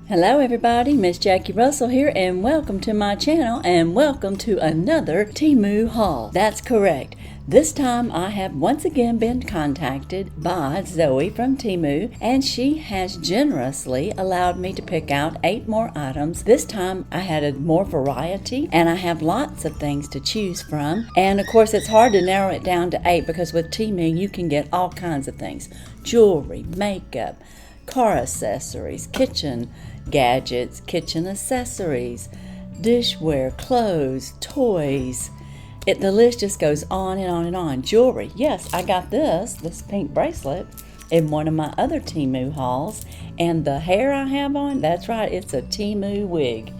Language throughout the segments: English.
Hello everybody, Miss Jackie Russell here, and welcome to my channel, and welcome to another Temu haul. That's correct. This time I have once again been contacted by Zoe from Temu, and she has generously allowed me to pick out 8 more items. This time I had a more variety, and I have lots of things to choose from. And of course it's hard to narrow it down to 8 because with Temu you can get all kinds of things. Jewelry, makeup, car accessories, kitchen gadgets, kitchen accessories, dishware, clothes, toys. The list just goes on and on and on. Jewelry. Yes, I got this pink bracelet in one of my other Temu hauls. And the hair I have on, that's right, it's a Temu wig.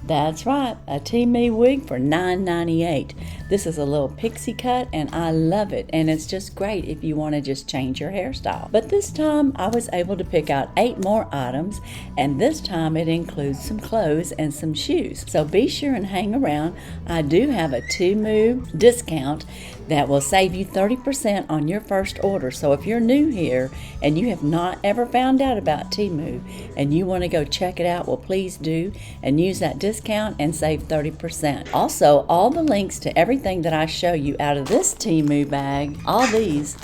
That's right, a Temu wig for $9.98. This is a little pixie cut and I love it, and it's just great if you want to just change your hairstyle. But this time I was able to pick out 8 more items, and this time it includes some clothes and some shoes. So be sure and hang around. I do have a Temu discount that will save you 30% on your first order. So if you're new here and you have not ever found out about Temu and you want to go check it out, well please do, and use that discount and save 30%. Also, all the links to everything that I show you out of this Temu bag, all these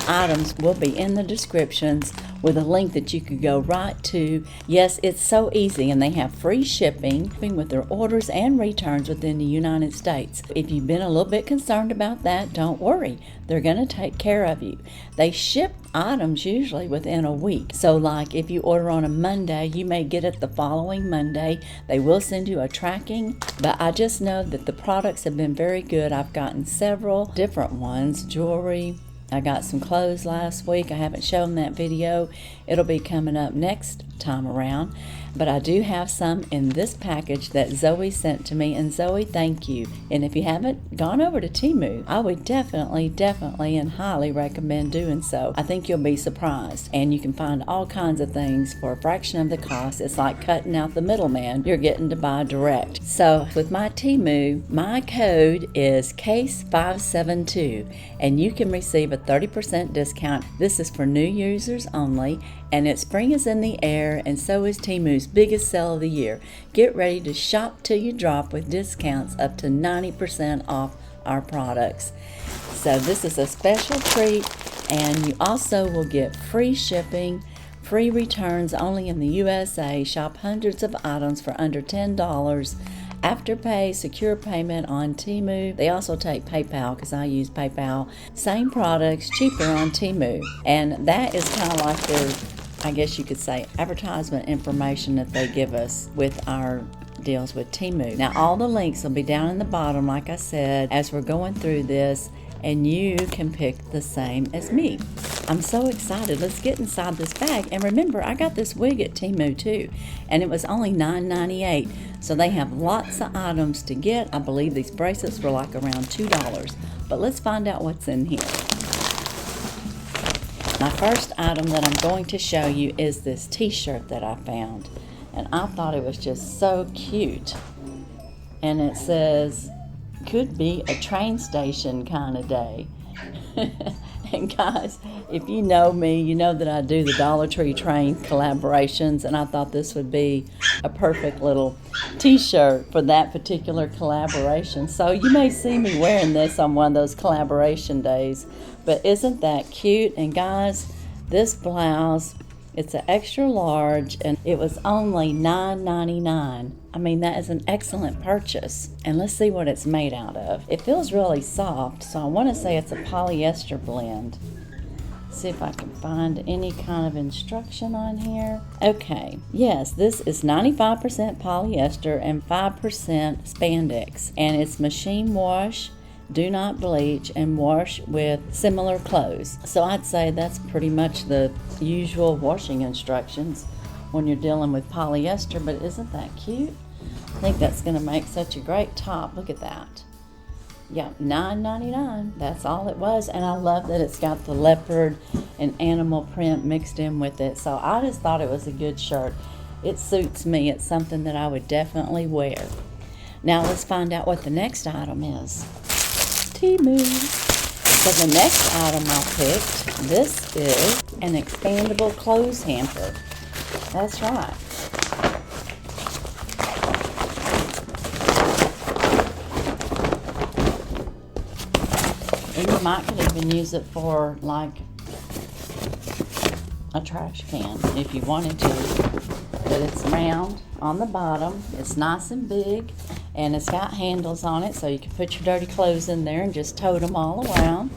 items will be in the descriptions with a link that you could go right to. Yes, it's so easy, and they have free shipping with their orders and returns within the United States. If you've been a little bit concerned about that, don't worry. They're going to take care of you. They ship items usually within a week. So like if you order on a Monday, you may get it the following Monday. They will send you a tracking, but I just know that the products have been very good. I've gotten several different ones, jewelry. I got some clothes last week. I haven't shown that video. It'll be coming up next time around. But I do have some in this package that Zoe sent to me. And Zoe, thank you. And if you haven't gone over to Temu, I would definitely and highly recommend doing so. I think you'll be surprised. And you can find all kinds of things for a fraction of the cost. It's like cutting out the middleman. You're getting to buy direct. So with my Temu, my code is case572. And you can receive a 30% discount. This is for new users only. And it's spring is in the air, and so is Temu's biggest sale of the year. Get ready to shop till you drop with discounts up to 90% off our products. So this is a special treat, and you also will get free shipping, free returns only in the USA. Shop hundreds of items for under $10. AfterPay, secure payment on Temu. They also take PayPal because I use PayPal. Same products, cheaper on Temu. And that is kind of like their, I guess you could say, advertisement information that they give us with our deals with Temu. Now all the links will be down in the bottom, like I said, as we're going through this, and you can pick the same as me. I'm so excited. Let's get inside this bag. And remember, I got this wig at Temu too, and it was only $9.98. So they have lots of items to get. I believe these bracelets were like around $2. But let's find out what's in here. My first item that I'm going to show you is this t-shirt that I found. And I thought it was just so cute. And it says, could be a train station kind of day. And guys, if you know me, you know that I do the Dollar Tree train collaborations, and I thought this would be a perfect little t-shirt for that particular collaboration. So you may see me wearing this on one of those collaboration days, but isn't that cute? And guys, this blouse, it's an extra large, and it was only $9.99. I mean, that is an excellent purchase. And let's see what it's made out of. It feels really soft, so I want to say it's a polyester blend. See if I can find any kind of instruction on here. Okay, yes, this is 95% polyester and 5% spandex. And it's machine wash, do not bleach, and wash with similar clothes. So I'd say that's pretty much the usual washing instructions when you're dealing with polyester, but isn't that cute? I think that's going to make such a great top. Look at that. Yeah, $9.99. That's all it was. And I love that it's got the leopard and animal print mixed in with it. So I just thought it was a good shirt. It suits me. It's something that I would definitely wear. Now let's find out what the next item is. Temu. So the next item I picked, this is an expandable clothes hamper. That's right. And you might could even use it for like a trash can if you wanted to. But it's round on the bottom. It's nice and big, and it's got handles on it, so you can put your dirty clothes in there and just tote them all around.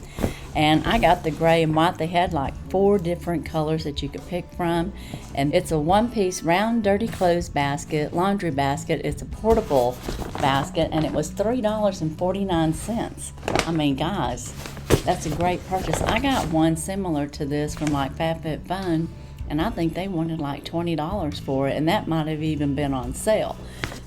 And I got the gray and white. They had like 4 different colors that you could pick from. And it's a one-piece round dirty clothes basket, laundry basket. It's a portable basket, and it was $3.49. I mean, guys, that's a great purchase. I got one similar to this from like FabFitFun, and I think they wanted like $20 for it, and that might have even been on sale.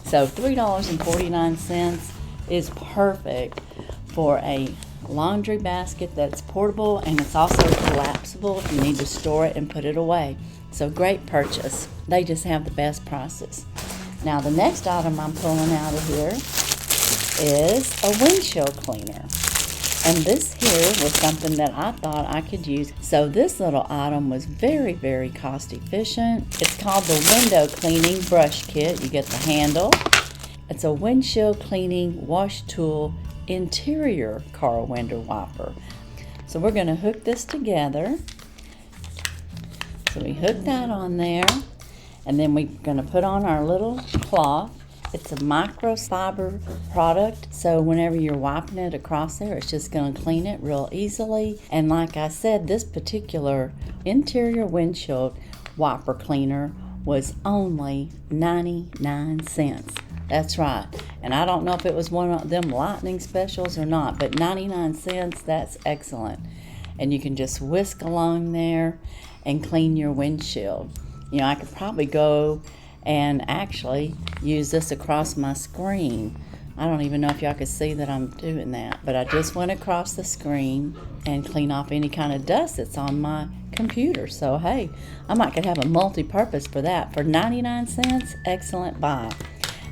So $3.49 is perfect for a laundry basket that's portable, and it's also collapsible if you need to store it and put it away. So great purchase. They just have the best prices. Now the next item I'm pulling out of here is a windshield cleaner. And this here was something that I thought I could use. So this little item was very, very cost efficient. It's called the window cleaning brush kit. You get the handle. It's a windshield cleaning wash tool interior car window wiper. So we're going to hook this together. So we hook that on there, and then we're going to put on our little cloth. It's a microfiber product, so whenever you're wiping it across there, it's just going to clean it real easily. And like I said, this particular interior windshield wiper cleaner was only 99 cents. That's right. And I don't know if it was one of them lightning specials or not, but 99 cents, that's excellent. And you can just whisk along there and clean your windshield. You know, I could probably go and actually use this across my screen. I don't even know if y'all could see that I'm doing that, but I just went across the screen and clean off any kind of dust that's on my computer. So hey, I might could have a multi-purpose for that. For 99 cents, excellent buy.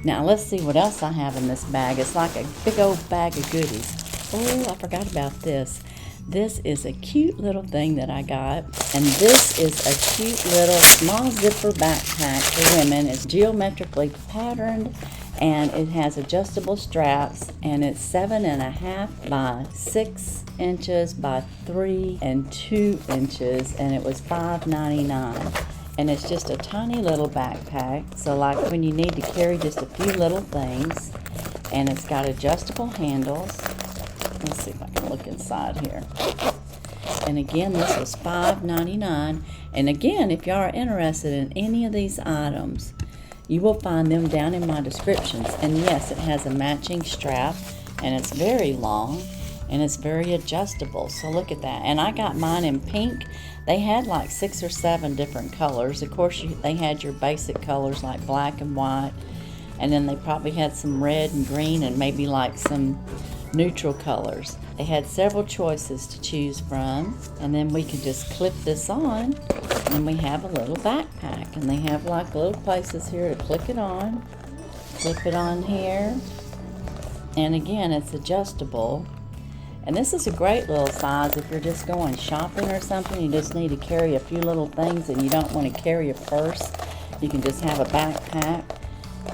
Now let's see what else I have in this bag. It's like a big old bag of goodies. Oh, I forgot about this. This is a cute little thing that I got, and this is a cute little small zipper backpack for women. It's geometrically patterned, and it has adjustable straps, and it's 7.5 by 6 inches by 3 and 2 inches, and it was $5.99. And it's just a tiny little backpack, so like when you need to carry just a few little things. And it's got adjustable handles. Let's see if I can look inside here. And again, this was $5.99. And again, if y'all are interested in any of these items, you will find them down in my descriptions. And yes, it has a matching strap, and it's very long, and it's very adjustable. So look at that. And I got mine in pink. They had like 6 or 7 different colors. Of course, they had your basic colors like black and white, and then they probably had some red and green and maybe like some neutral colors. They had several choices to choose from, and then we could just clip this on, and we have a little backpack. And they have like little places here to clip it on here, and again, it's adjustable. And this is a great little size if you're just going shopping or something. You just need to carry a few little things and you don't want to carry a purse. You can just have a backpack.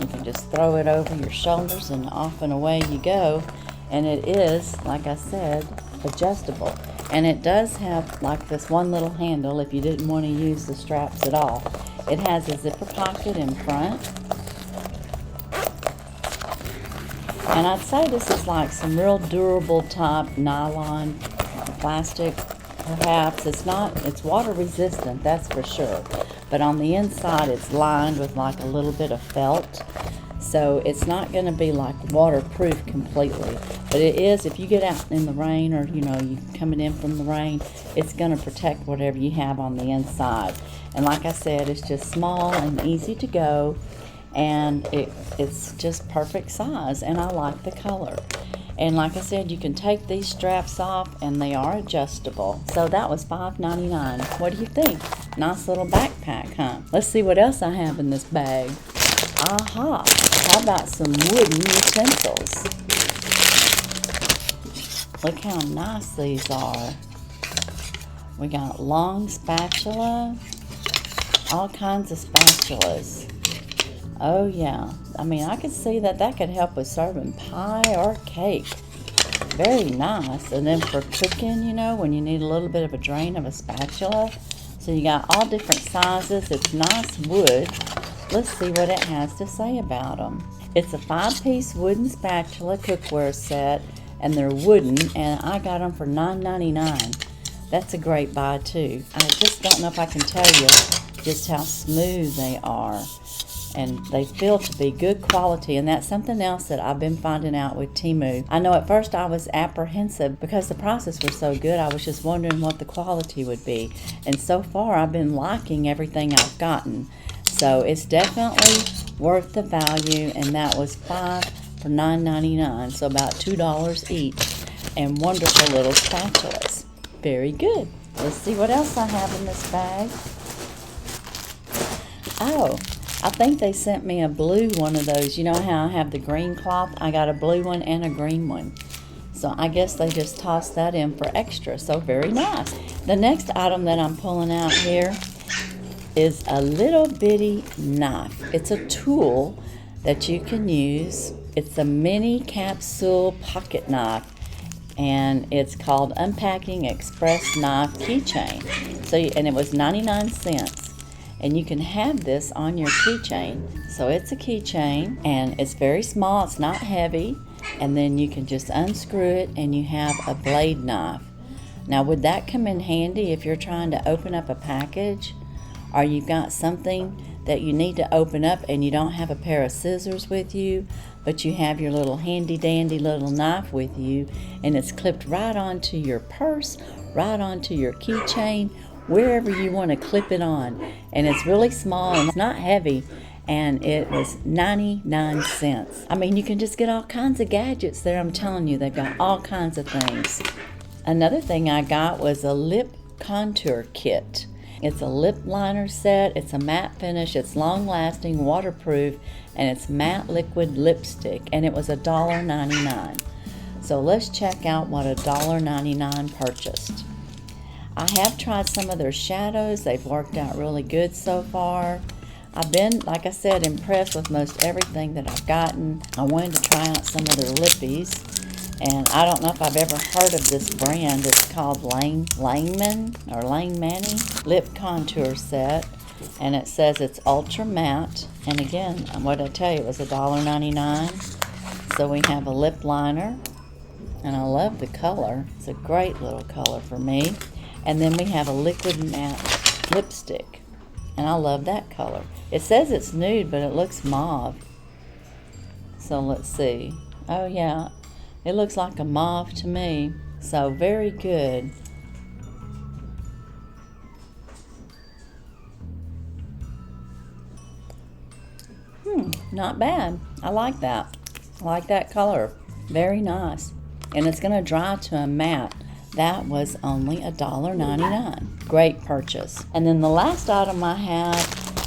You can just throw it over your shoulders and off and away you go. And it is, like I said, adjustable. And it does have like this one little handle if you didn't want to use the straps at all. It has a zipper pocket in front. And I'd say this is like some real durable type nylon plastic, perhaps. It's water resistant, that's for sure. But on the inside, it's lined with like a little bit of felt. So it's not going to be like waterproof completely. But it is, if you get out in the rain or, you know, you coming in from the rain, it's going to protect whatever you have on the inside. And like I said, it's just small and easy to go. And it's just perfect size, and I like the color. And like I said, you can take these straps off, and they are adjustable. So that was $5.99. What do you think? Nice little backpack, huh? Let's see what else I have in this bag. Aha! How about some wooden utensils? Look how nice these are. We got long spatula, all kinds of spatulas. Oh yeah, I mean, I could see that could help with serving pie or cake. Very nice. And then for cooking, you know, when you need a little bit of a drain of a spatula. So you got all different sizes. It's nice wood. Let's see what it has to say about them. It's a 5-piece wooden spatula cookware set, and they're wooden, and I got them for $9.99. That's a great buy too. I just don't know if I can tell you just how smooth they are. And they feel to be good quality, and that's something else that I've been finding out with Temu. I know at first I was apprehensive because the prices were so good. I was just wondering what the quality would be, and so far I've been liking everything I've gotten. So it's definitely worth the value, and that was 5 for $9.99, so about $2 each, and wonderful little spatulas. Very good. Let's see what else I have in this bag. Oh, I think they sent me a blue one of those. You know how I have the green cloth? I got a blue one and a green one. So I guess they just tossed that in for extra. So very nice. The next item that I'm pulling out here is a little bitty knife. It's a tool that you can use. It's a mini capsule pocket knife, and it's called Unpacking Express Knife Keychain. So, and it was 99 cents. And you can have this on your keychain. So it's a keychain, and it's very small, it's not heavy, and then you can just unscrew it and you have a blade knife. Now would that come in handy if you're trying to open up a package, or you've got something that you need to open up and you don't have a pair of scissors with you, but you have your little handy dandy little knife with you, and it's clipped right onto your purse, right onto your keychain, wherever you want to clip it on. And it's really small and it's not heavy, and it was 99 cents. I mean, you can just get all kinds of gadgets there. I'm telling you, they've got all kinds of things. Another thing I got was a lip contour kit. It's a lip liner set. It's a matte finish. It's long lasting, waterproof, and it's matte liquid lipstick, and it was $1.99. So let's check out what $1.99 purchased. I have tried some of their shadows. They've worked out really good so far. I've been, like I said, impressed with most everything that I've gotten. I wanted to try out some of their lippies, and I don't know if I've ever heard of this brand. It's called Langman Lip Contour Set, and it says it's ultra matte. And again, what I tell you, it was $1.99. So we have a lip liner, and I love the color. It's a great little color for me. And then we have a liquid matte lipstick, and I love that color. It says it's nude, but it looks mauve. So let's see. Oh yeah, it looks like a mauve to me. So very good. Not bad. I like that. I like that color. Very nice. And it's gonna dry to a matte. That was only $1.99. Great purchase. And then the last item I have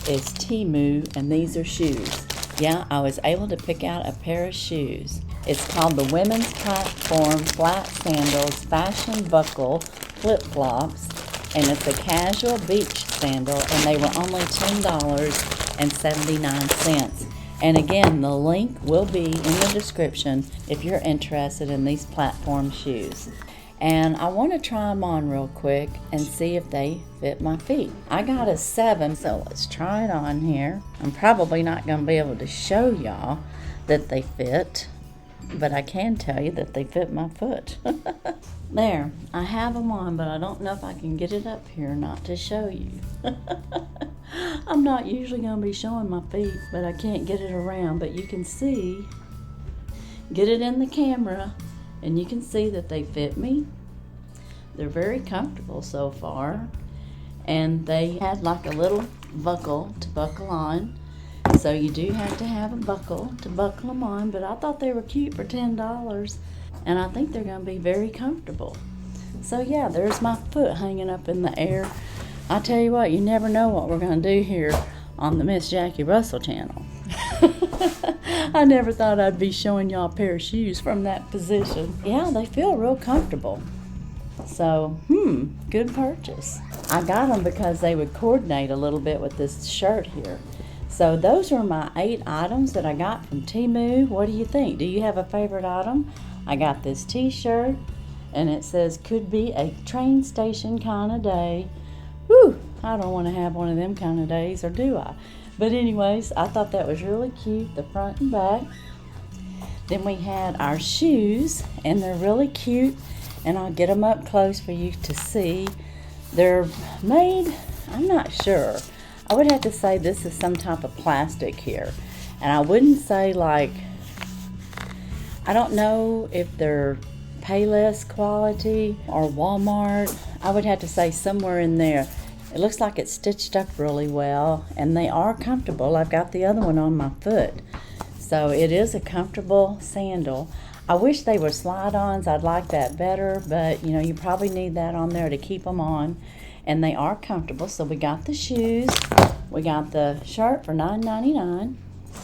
is Temu, and these are shoes. Yeah, I was able to pick out a pair of shoes. It's called the Women's Platform Flat Sandals Fashion Buckle Flip-Flops, and it's a casual beach sandal, and they were only $10.79. And again, the link will be in the description if you're interested in these platform shoes. And I want to try them on real quick and see if they fit my feet. I got a 7, so let's try it on here. I'm probably not going to be able to show y'all that they fit, but I can tell you that they fit my foot. There, I have them on, but I don't know if I can get it up here not to show you. I'm not usually going to be showing my feet, but I can't get it around. But you can see, get it in the camera, and you can see that they fit me. They're very comfortable so far. And they had like a little buckle to buckle on. So you do have to have a buckle to buckle them on. But I thought they were cute for $10. And I think they're going to be very comfortable. So yeah, there's my foot hanging up in the air. I tell you what, you never know what we're going to do here on the Miss Jackie Russell channel. I never thought I'd be showing y'all a pair of shoes from that position. Yeah, they feel real comfortable. So, good purchase. I got them because they would coordinate a little bit with this shirt here. So those are my 8 items that I got from Temu. What do you think? Do you have a favorite item? I got this t-shirt, and it says, could be a train station kind of day. Whew, I don't want to have one of them kind of days, or do I? But anyways, I thought that was really cute, the front and back. Then we had our shoes, and they're really cute, and I'll get them up close for you to see. They're made, I'm not sure. I would have to say this is some type of plastic here. And I wouldn't say like, I don't know if they're Payless quality or Walmart. I would have to say somewhere in there. It looks like it's stitched up really well, and they are comfortable. I've got the other one on my foot. So it is a comfortable sandal. I wish they were slide-ons. I'd like that better, but you know, you probably need that on there to keep them on. And they are comfortable. So we got the shoes. We got the shirt for $9.99.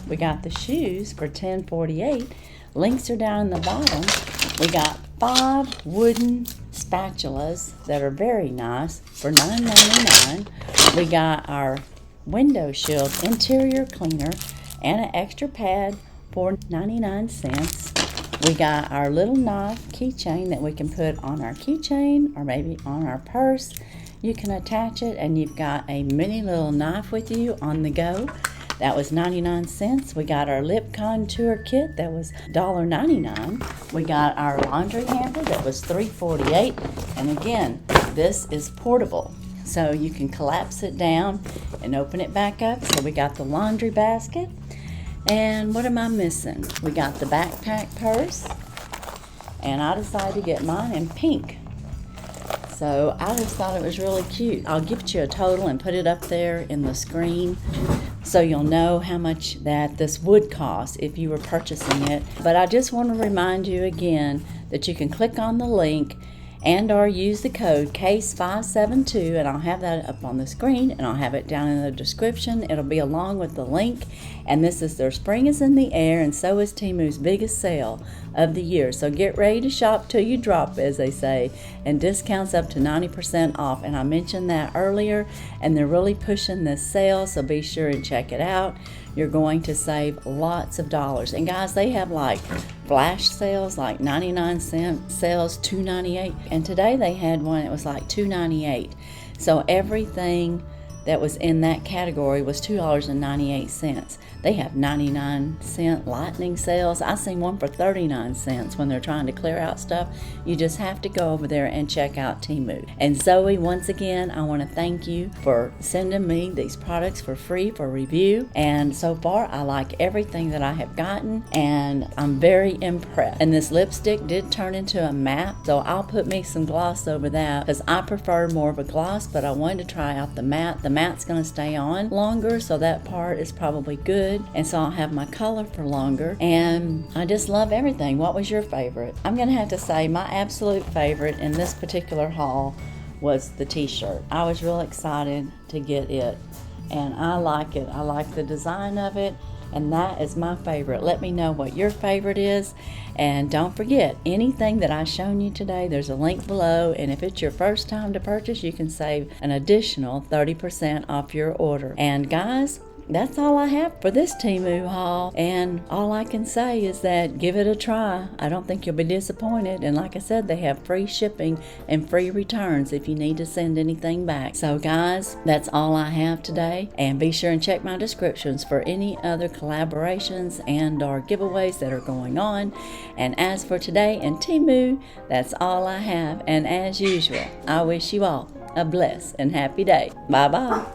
We got the shoes for $10.48. Links are down in the bottom. We got 5 wooden spatulas that are very nice for $9.99. We got our window shield interior cleaner and an extra pad for 99 cents. We got our little knife keychain that we can put on our keychain or maybe on our purse. You can attach it, and you've got a mini little knife with you on the go. That was 99 cents. We got our lip contour kit that was $1.99. We got our laundry hamper that was $3.48. And again, this is portable, so you can collapse it down and open it back up. So we got the laundry basket. And what am I missing? We got the backpack purse, and I decided to get mine in pink. So I just thought it was really cute. I'll give you a total and put it up there in the screen so you'll know how much that this would cost if you were purchasing it. But I just want to remind you again that you can click on the link and or use the code case572, and I'll have that up on the screen, and I'll have it down in the description. It'll be along with the link. And this is their Spring is in the Air, and so is Temu's biggest sale of the year. So get ready to shop till you drop, as they say, and discounts up to 90% off. And I mentioned that earlier, and they're really pushing this sale, so be sure and check it out. You're going to save lots of dollars. And guys, they have like flash sales, like 99-cent sales, $2.98. And today they had one, it was like $2.98. So everything that was in that category was $2.98. They have 99-cent lightning sales. I seen one for 39 cents when they're trying to clear out stuff. You just have to go over there and check out Temu. And Zoe, once again, I want to thank you for sending me these products for free for review. And so far, I like everything that I have gotten, and I'm very impressed. And this lipstick did turn into a matte, so I'll put me some gloss over that because I prefer more of a gloss, but I wanted to try out the matte. The matte's going to stay on longer, so that part is probably good. And so I'll have my color for longer. And I just love everything. What was your favorite? I'm going to have to say my absolute favorite in this particular haul was the t-shirt. I was real excited to get it, and I like it. I like the design of it, and that is my favorite. Let me know what your favorite is. And don't forget, anything that I've shown you today, there's a link below, and if it's your first time to purchase, you can save an additional 30% off your order. And guys, that's all I have for this Temu haul, and all I can say is that give it a try. I don't think you'll be disappointed, and like I said, they have free shipping and free returns if you need to send anything back. So guys, that's all I have today, and be sure and check my descriptions for any other collaborations and or giveaways that are going on. And as for today in Temu, that's all I have, and as usual, I wish you all a blessed and happy day. Bye bye.